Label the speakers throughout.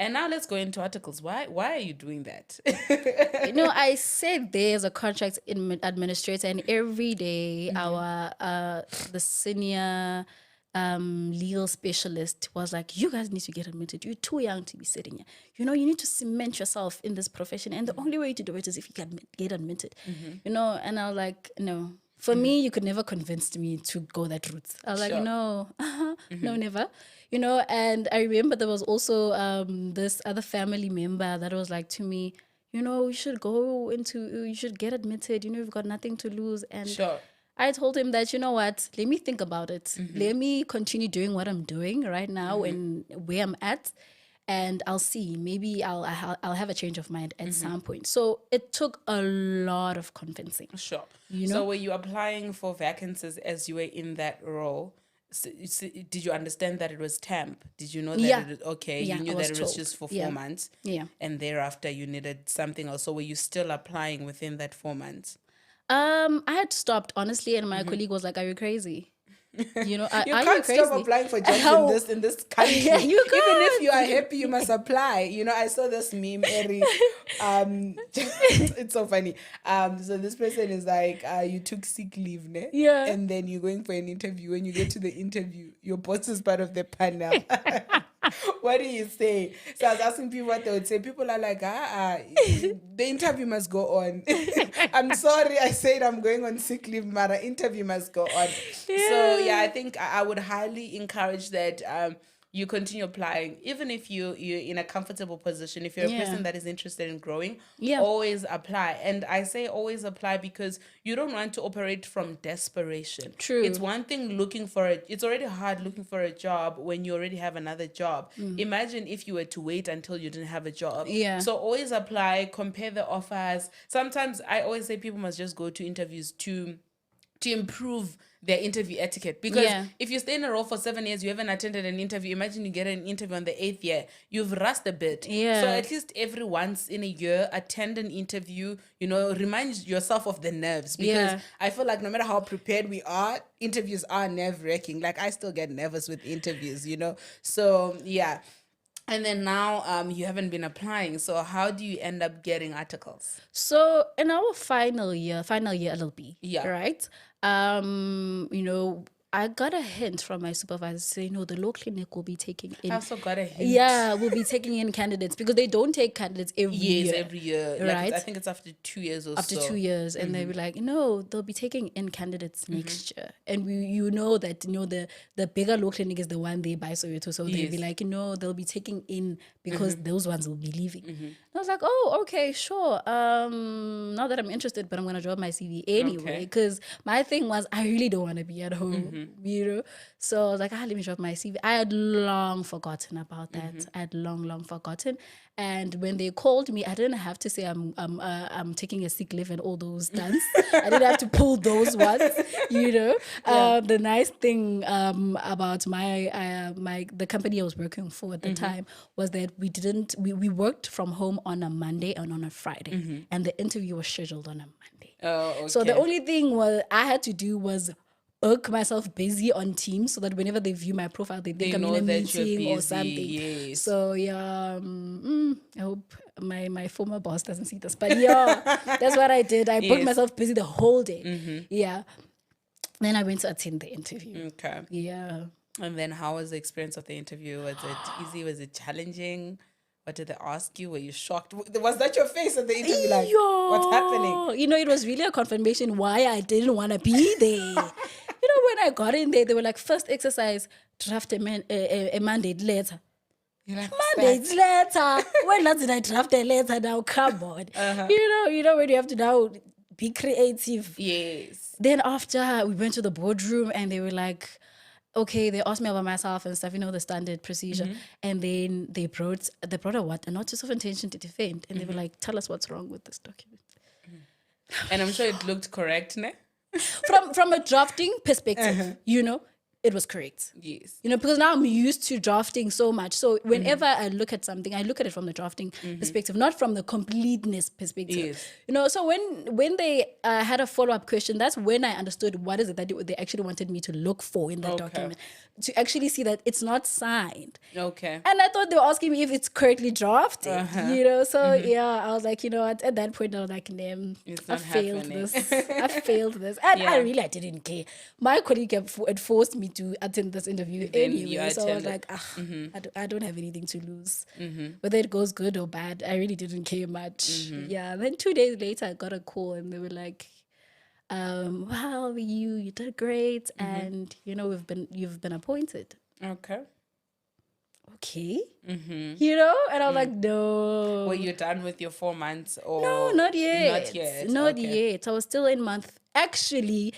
Speaker 1: And now let's go into articles. Why are you doing that?
Speaker 2: I sat there as a contract administrator, and every day our the senior legal specialist was like, "You guys need to get admitted. You're too young to be sitting here. You need to cement yourself in this profession, and the only way to do it is if you can get admitted." And I was like, "No." For me, you could never convince me to go that route. I was like,
Speaker 1: Sure.
Speaker 2: no, no, never. And I remember there was also this other family member that was like to me, you should get admitted, you've got nothing to lose. And
Speaker 1: Sure.
Speaker 2: I told him that, you know what, let me think about it. Let me continue doing what I'm doing right now and where I'm at. And I'll see, maybe I'll have a change of mind at some point. So it took a lot of convincing.
Speaker 1: Sure. So were you applying for vacancies as you were in that role? So, did you understand that it was temp? Did you know that
Speaker 2: Yeah.
Speaker 1: it was okay?
Speaker 2: Yeah,
Speaker 1: You knew
Speaker 2: I
Speaker 1: that
Speaker 2: was
Speaker 1: it was
Speaker 2: told.
Speaker 1: just for 4
Speaker 2: Yeah.
Speaker 1: months?
Speaker 2: Yeah.
Speaker 1: And thereafter you needed something else. So were you still applying within that 4 months?
Speaker 2: I had stopped, honestly, and my colleague was like, "Are you crazy? Are
Speaker 1: You
Speaker 2: you
Speaker 1: can't
Speaker 2: crazy?"
Speaker 1: stop applying for jobs
Speaker 2: How?
Speaker 1: in this country.
Speaker 2: Yeah, you
Speaker 1: Even if you are
Speaker 2: can't.
Speaker 1: happy, you must apply. I saw this meme, Eri. It's so funny. So this person is like, you took sick leave, ne?
Speaker 2: Yeah.
Speaker 1: And then you're going for an interview. When you get to the interview, your boss is part of the panel. What do you say? So I was asking people what they would say. People are like, the interview must go on. I'm sorry, I said I'm going on sick leave, Mara. Interview must go on. So yeah, I think I would highly encourage that you continue applying, even if you're in a comfortable position. If you're a person that is interested in growing, always apply. And I say always apply because you don't want to operate from desperation.
Speaker 2: True.
Speaker 1: It's one thing looking for it. It's already hard looking for a job when you already have another job. Imagine if you were to wait until you didn't have a job.
Speaker 2: Yeah.
Speaker 1: So always apply, compare the offers. Sometimes I always say people must just go to interviews to improve their interview etiquette, because if you stay in a role for 7 years, you haven't attended an interview. Imagine you get an interview on the 8th year, you've rushed a bit. So at least every once in a year, attend an interview, remind yourself of the nerves, because I feel like no matter how prepared we are, interviews are nerve-wracking. Like I still get nervous with interviews, so yeah. And then now you haven't been applying. So how do you end up getting articles?
Speaker 2: So in our final year LLB, right? I got a hint from my supervisor saying, "No, the law clinic will be taking in."
Speaker 1: I also got a hint.
Speaker 2: Yeah, we'll be taking in candidates because they don't take candidates every year.
Speaker 1: Yes, every year.
Speaker 2: Right?
Speaker 1: I think it's after 2 years or
Speaker 2: after
Speaker 1: so.
Speaker 2: 2 years, and they were like, "No, they'll be taking in candidates next year." And the bigger law clinic is the one they buy Soweto, so they'll be like, they'll be taking in because those ones will be leaving. And I was like, "Oh, okay, sure. Not that I'm interested, but I'm gonna drop my CV anyway because my thing was I really don't want to be at home, So I was like, let me drop my CV. I had long forgotten about that. I had long forgotten. And when they called me, I didn't have to say I'm taking a sick leave and all those stunts. I didn't have to pull those ones, The nice thing about the company I was working for at the time was that we worked from home on a Monday and on a Friday, and the interview was scheduled on a Monday.
Speaker 1: Oh, okay.
Speaker 2: So the only thing I had to do was book myself busy on Teams so that whenever they view my profile, they think I'm in a meeting or something.
Speaker 1: Yes.
Speaker 2: So yeah, I hope my former boss doesn't see this, but yeah, that's what I did. I booked myself busy the whole day. Yeah. Then I went to attend the interview.
Speaker 1: Okay.
Speaker 2: Yeah.
Speaker 1: And then how was the experience of the interview? Was it easy? Was it challenging? What did they ask you? Were you shocked? Was that your face at the interview? Like, what's happening?
Speaker 2: It was really a confirmation why I didn't want to be there. When I got in there, they were like, first exercise, draft a mandate letter.
Speaker 1: You're like,
Speaker 2: mandate letter? When did I draft a letter now? Come on. When you have to now be creative.
Speaker 1: Yes.
Speaker 2: Then after we went to the boardroom and they were like, okay, they asked me about myself and stuff, the standard procedure. And then they brought a notice of intention to defend. And they were like, tell us what's wrong with this document.
Speaker 1: And I'm sure it looked correct, ne?
Speaker 2: From a drafting perspective, it was correct.
Speaker 1: Yes.
Speaker 2: Because now I'm used to drafting so much. So whenever I look at something, I look at it from the drafting perspective, not from the completeness perspective.
Speaker 1: Yes.
Speaker 2: So when they had a follow-up question, that's when I understood what is it that they actually wanted me to look for in that document, to actually see that it's not signed.
Speaker 1: Okay.
Speaker 2: And I thought they were asking me if it's correctly drafted, So I was like, at that point I was like, damn, I failed this. I failed this. And I didn't care. My colleague had forced me to attend this interview anyway. So I was like, I don't have anything to lose. Whether it goes good or bad, I really didn't care much. Yeah. And then 2 days later I got a call and they were like, well, you did great, and you've been appointed.
Speaker 1: Okay.
Speaker 2: And I was like, no.
Speaker 1: Were you done with your 4 months or
Speaker 2: no, not yet. Not yet. I was still in month. Actually,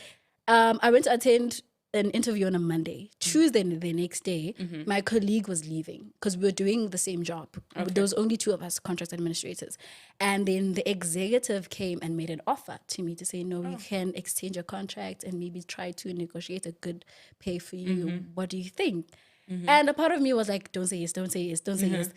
Speaker 2: I went to attend an interview on a Monday. Tuesday, the next day, my colleague was leaving because we were doing the same job. There was only 2 of us, contract administrators. And then the executive came and made an offer to me to say, no, we can exchange your contract and maybe try to negotiate a good pay for you. What do you think? And a part of me was like, don't say yes, don't say yes, don't say yes.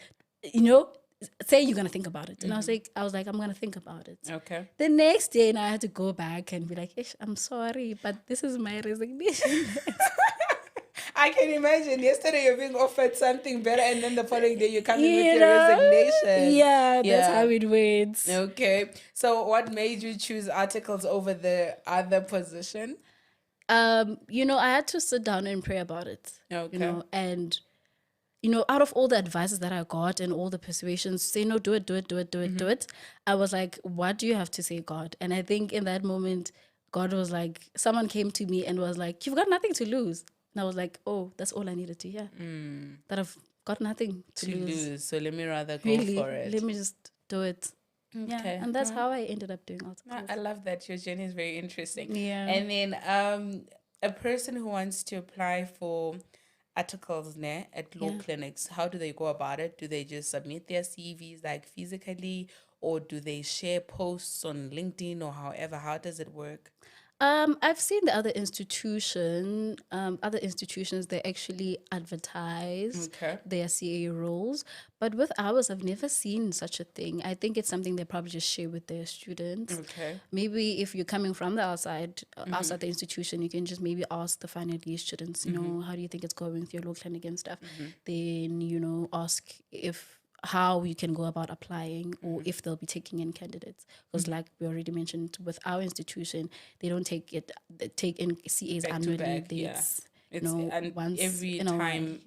Speaker 2: Say you're going to think about it. And I was like, I'm going to think about it.
Speaker 1: Okay.
Speaker 2: The next day, I had to go back and be like, I'm sorry, but this is my resignation.
Speaker 1: I can imagine. Yesterday you're being offered something better, and then the following day you're coming with your resignation.
Speaker 2: Yeah, that's how it went.
Speaker 1: Okay. So what made you choose articles over the other position?
Speaker 2: I had to sit down and pray about it.
Speaker 1: Okay.
Speaker 2: And out of all the advices that I got and all the persuasions, say no, do it. I was like, what do you have to say, God? And I think in that moment, God was like, someone came to me and was like, you've got nothing to lose. And I was like, oh, that's all I needed to hear. That I've got nothing to lose.
Speaker 1: So let me rather go for it.
Speaker 2: Let me just do it. Okay. Yeah, and that's how I ended up doing articles.
Speaker 1: I love that. Your journey is very interesting.
Speaker 2: Yeah.
Speaker 1: And then a person who wants to apply for articles at law clinics, how do they go about it? Do they just submit their CVs like physically, or do they share posts on LinkedIn, or however? How does it work?
Speaker 2: I've seen the other institutions, they actually advertise their CA roles. But with ours, I've never seen such a thing. I think it's something they probably just share with their students.
Speaker 1: Okay.
Speaker 2: Maybe if you're coming from the outside the institution, you can just maybe ask the final year students, how do you think it's going with your law clinic and stuff? Then, ask how you can go about applying, or if they'll be taking in candidates. Because like we already mentioned, with our institution, they don't take in CAs annually.
Speaker 1: Once every time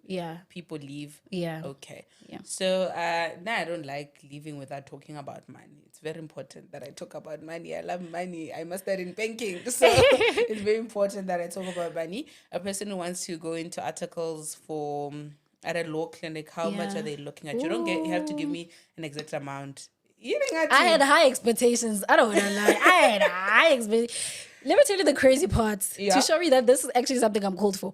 Speaker 1: people leave.
Speaker 2: Yeah.
Speaker 1: Okay. Yeah. So I don't like leaving without talking about money. It's very important that I talk about money. I love money. I mastered in banking. So it's very important that I talk about money. A person who wants to go into articles at a law clinic, how much are they looking at? You have to give me an exact amount.
Speaker 2: I had high expectations. I don't want to lie. I had high expectations. Let me tell you the crazy parts to show you that this is actually something I'm called for.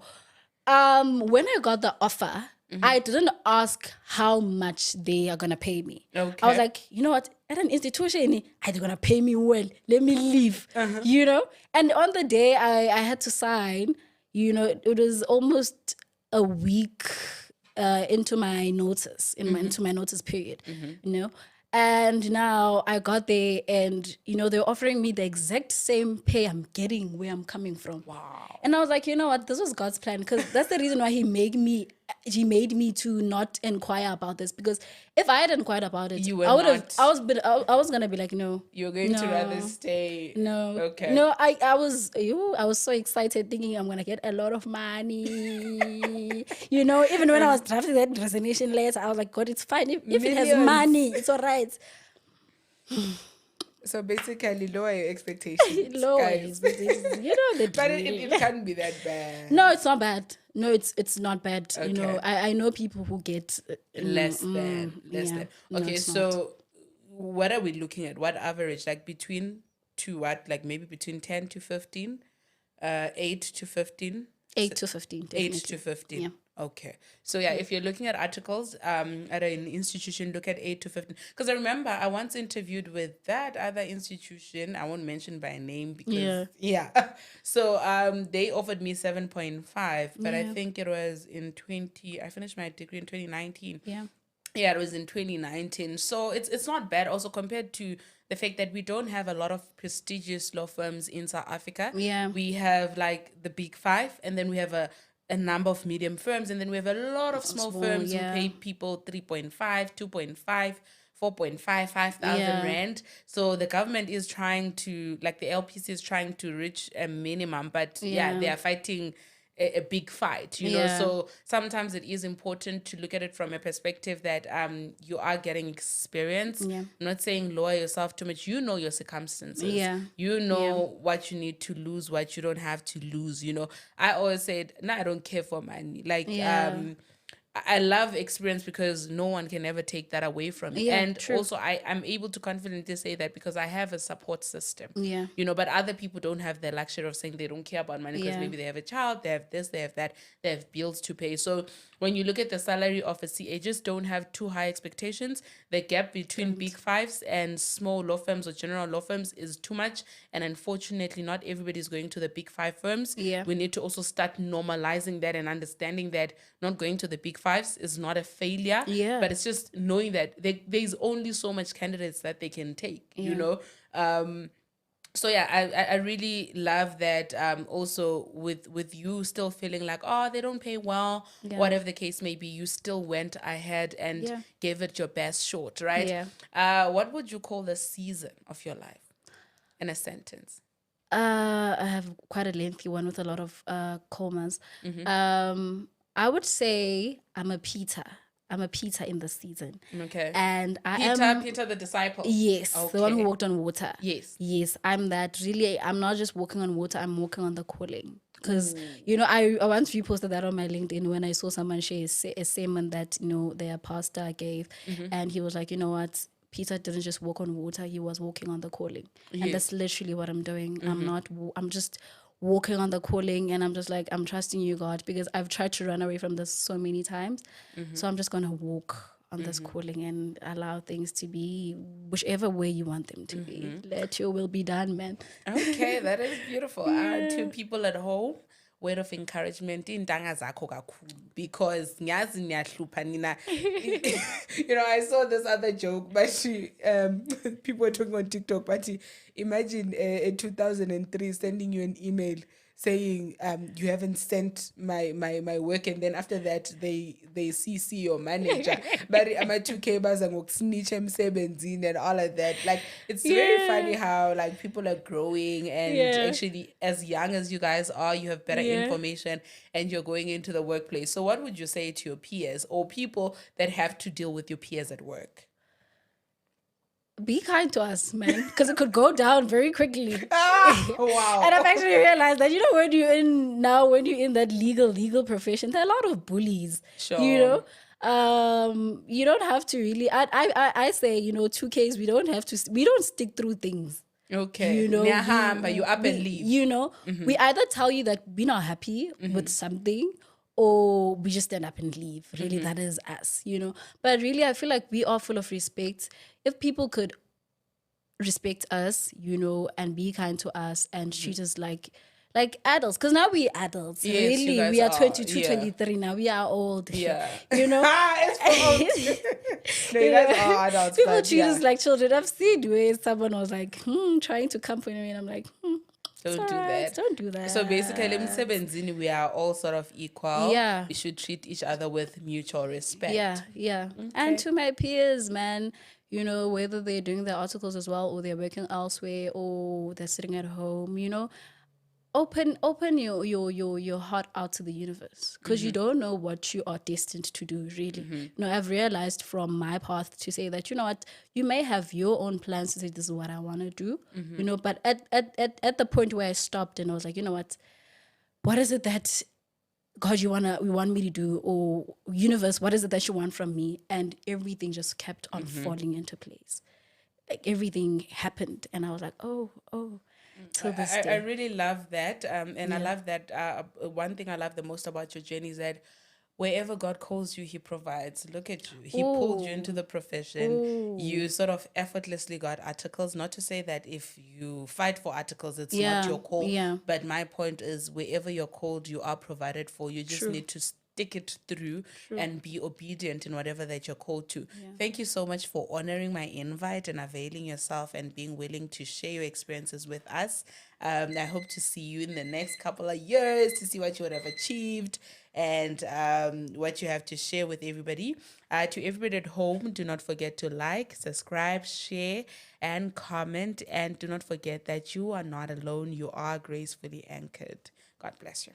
Speaker 2: When I got the offer, I didn't ask how much they are going to pay me. Okay. I was like, you know what? At an institution, they're going to pay me well. Let me leave, And on the day I had to sign, it was almost a week into my notice, into my notice period, And now I got there and, they're offering me the exact same pay I'm getting where I'm coming from.
Speaker 1: Wow.
Speaker 2: And I was like, you know what? This was God's plan, because that's the reason why he made me to not inquire about this. Because if I had inquired about it, I was going to be like, no.
Speaker 1: You're going to rather stay.
Speaker 2: No.
Speaker 1: Okay.
Speaker 2: No, I was so excited thinking I'm going to get a lot of money. Even when I was drafting that resignation letter, I was like, God, it's fine. If it has money, it's all right.
Speaker 1: So basically, lower your expectations.
Speaker 2: Lower expectations.
Speaker 1: But it can't be that bad.
Speaker 2: No, it's not bad. No, it's not bad. Okay. I know people who get
Speaker 1: less than. Okay, so what are we looking at? What average? Like between what? Like maybe between 10 to 15? 8 to 15?
Speaker 2: 8 to 15. Definitely.
Speaker 1: 8 to 15.
Speaker 2: Yeah.
Speaker 1: Okay. So yeah, if you're looking at articles at an institution, look at 8 to 15. Because I remember I once interviewed with that other institution. I won't mention by name because yeah. So they offered me 7.5, but I think it was in 20 I finished my degree in 2019. Yeah, it was in 2019. So it's not bad also compared to the fact that we don't have a lot of prestigious law firms in South Africa. We have like the big five, and then we have a number of medium firms, and then we have a lot of small firms who pay people 3.5, 2.5, 4.5, 5,000 rand. So the government is trying to, like the LPC is trying to reach a minimum, but they are fighting a big fight, you know. So sometimes it is important to look at it from a perspective that you are getting experience. I'm not saying lower yourself too much. You know your circumstances. You know what you need to lose, what you don't have to lose, you know. I always said, no, I don't care for money. Like I love experience because no one can ever take that away from me. And also I'm able to confidently say that because I have a support system. You know, but other people don't have the luxury of saying they don't care about money because maybe they have a child, they have this, they have that, they have bills to pay. So when you look at the salary of a CA, just don't have too high expectations. The gap between big fives and small law firms or general law firms is too much. And unfortunately, not everybody is going to the big five firms. We need to also start normalizing that and understanding that not going to the big fives is not a failure, but it's just knowing that there's only so much candidates that they can take, you know. So yeah, I really love that also with you still feeling like, oh, they don't pay well, whatever the case may be, you still went ahead and gave it your best shot, right? What would you call the season of your life in a sentence?
Speaker 2: I have quite a lengthy one with a lot of commas. I would say I'm a Peter. I'm a Peter in the season.
Speaker 1: Okay.
Speaker 2: And
Speaker 1: Peter the disciple.
Speaker 2: Yes,
Speaker 1: Okay.
Speaker 2: the one who walked on water.
Speaker 1: Yes.
Speaker 2: I'm that. Really, I'm not just walking on water, I'm walking on the calling. Because, you know, I once reposted that on my LinkedIn when I saw someone share a sermon that, you know, their pastor gave. And he was like, you know what? Peter didn't just walk on water, he was walking on the calling. And that's literally what I'm doing. I'm just walking on the calling, and I'm just like, I'm trusting you, God, because I've tried to run away from this so many times. So I'm just going to walk on this calling and allow things to be whichever way you want them to be. Let your will be done, man.
Speaker 1: Okay, that is beautiful. To people at home, word of encouragement in zakho kakhulu, because ngiyazi niyahlupha nina. You know, I saw this other joke, but people were talking on TikTok, but imagine in 2003 sending you an email saying you haven't sent my work, and then after that they CC your manager. But I'm a 2K baza ngokusnitch emsebenzini and all of that. Like, it's very funny how like people are growing, and actually as young as you guys are, you have better information and you're going into the workplace. So what would you say to your peers or people that have to deal with your peers at work?
Speaker 2: Be kind to us, man, because it could go down very quickly.
Speaker 1: Wow.
Speaker 2: And I've actually realized that, you know, when you're in that legal profession, there are a lot of bullies.
Speaker 1: Sure.
Speaker 2: You know, you don't have to really. I say, you know, 2Ks. We don't stick through things.
Speaker 1: Okay.
Speaker 2: You know,
Speaker 1: you up and leave.
Speaker 2: You know, we either tell you that we're not happy with something, or we just stand up and leave. Really, that is us, you know. But really, I feel like we are full of respect. If people could respect us, you know, and be kind to us and treat us like adults, because now we're adults.
Speaker 1: Yes,
Speaker 2: really, we are 22, 23 now. We are old.
Speaker 1: Yeah.
Speaker 2: You know?
Speaker 1: It's for old. No, you guys are adults.
Speaker 2: People treat us like children. I've seen where someone was like, trying to comfort me, and I'm like,
Speaker 1: Don't do that. So basically, emsebenzini, we are all sort of equal.
Speaker 2: Yeah.
Speaker 1: We should treat each other with mutual respect.
Speaker 2: Yeah. Okay. And to my peers, man, you know, whether they're doing their articles as well, or they're working elsewhere, or they're sitting at home, you know, open your heart out to the universe, because you don't know what you are destined to do, really. You know, I've realized from my path to say that, you know what, you may have your own plans to say this is what I want to do, you know, but at the point where I stopped and I was like, you know what is it that God you want me to do, or universe, what is it that you want from me? And everything just kept on falling into place. Like, everything happened, and I was like, oh. Till this day.
Speaker 1: I really love that. And I love that. One thing I love the most about your journey is that wherever God calls you, He provides. Look at you. He pulled you into
Speaker 2: Ooh.
Speaker 1: the profession. You sort of effortlessly got articles. Not to say that if you fight for articles, it's not
Speaker 2: Yeah.
Speaker 1: your call.
Speaker 2: Yeah.
Speaker 1: But my point is, wherever you're called, you are provided for. You just
Speaker 2: True.
Speaker 1: need to stick it through
Speaker 2: True.
Speaker 1: and be obedient in whatever that you're called to.
Speaker 2: Yeah.
Speaker 1: Thank you so much for honoring my invite and availing yourself and being willing to share your experiences with us. I hope to see you in the next couple of years to see what you would have achieved and what you have to share with everybody. To everybody at home, do not forget to like, subscribe, share, and comment. And do not forget that you are not alone. You are gracefully anchored. God bless you.